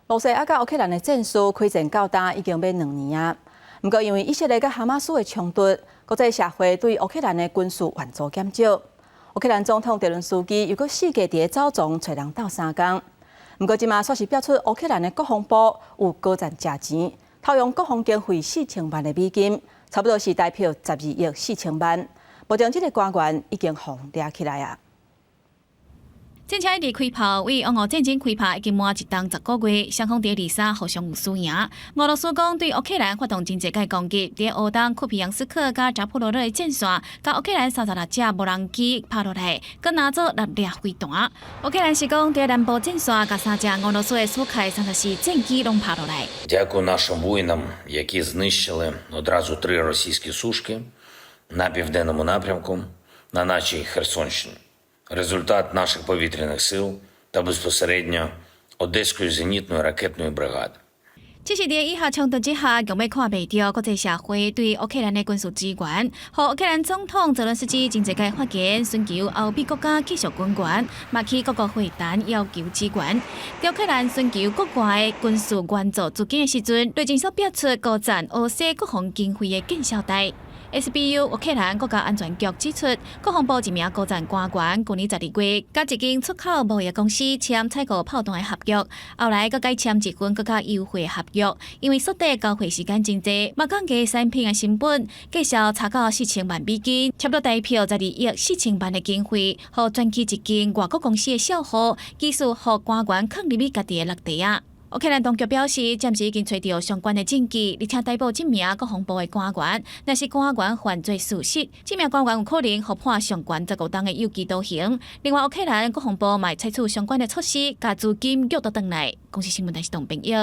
俄罗斯甲乌克兰的战事开战到今已经要2年啊。不过，因为以色列甲哈马斯的冲突，国际社会对乌克兰的军事援助减少。乌克兰总统泽伦斯基又搁四界伫走踪找人斗3工。不过，即马煞是表出乌克兰的国防部有高赞加钱，套用国防经费4000万的美金，差不多是代表12亿4000万。目前这个官员已经互抓起来啊。 战车一直开炮，为俄乌战争开炮已经满一冬10个月，双方伫里沙互相有输赢。俄罗斯讲对乌克兰发动真济个攻击，伫乌东库皮扬斯克甲扎波罗热的战线，甲乌克兰36架无人机拍落来，佮拿走6架飞弹。乌克兰是讲伫南部战线，甲3架俄罗斯的苏凯34战机拢拍落来。Дякую нашим воїнам, які знищили одразу 3 російські сушки на південному напрямку на нашій Херсонщині. Результат наших повітряних сил та безпосередньо Одеської зенітної ракетної бригади. 这是伫以下冲突之下，强要看袂到国际社会对乌克兰的军事支援，互乌克兰总统泽伦斯基真侪个发言，寻求欧美国家继续军援，嘛去各国会谈要求支援。乌克兰寻求国外的军事援助资金的时阵，对政府表出高赞俄西国防经费的见效代。 SBU 乌克兰国家安全局指出，国防部一名高层官员去年12月，甲一间出口贸易公司签采购炮弹的合约，后来佮改签一份更加优惠的合约，因为缩短交货时间真济，嘛降低产品的成本，计销差到4000万美金，差不多代表12亿4000万的经费，互转去一间外国公司的销货，技术互官员放入去家己的落地啊。 乌克兰当局表示，暂时已经找到相关的证据，而且逮捕这名国防部的官员。若是官员犯罪事实，这名官员有可能被判上悬15冬的有期徒刑。另外，乌克兰国防部嘛采取相关的措施，把资金约到回来。公司新闻台是董炳玉。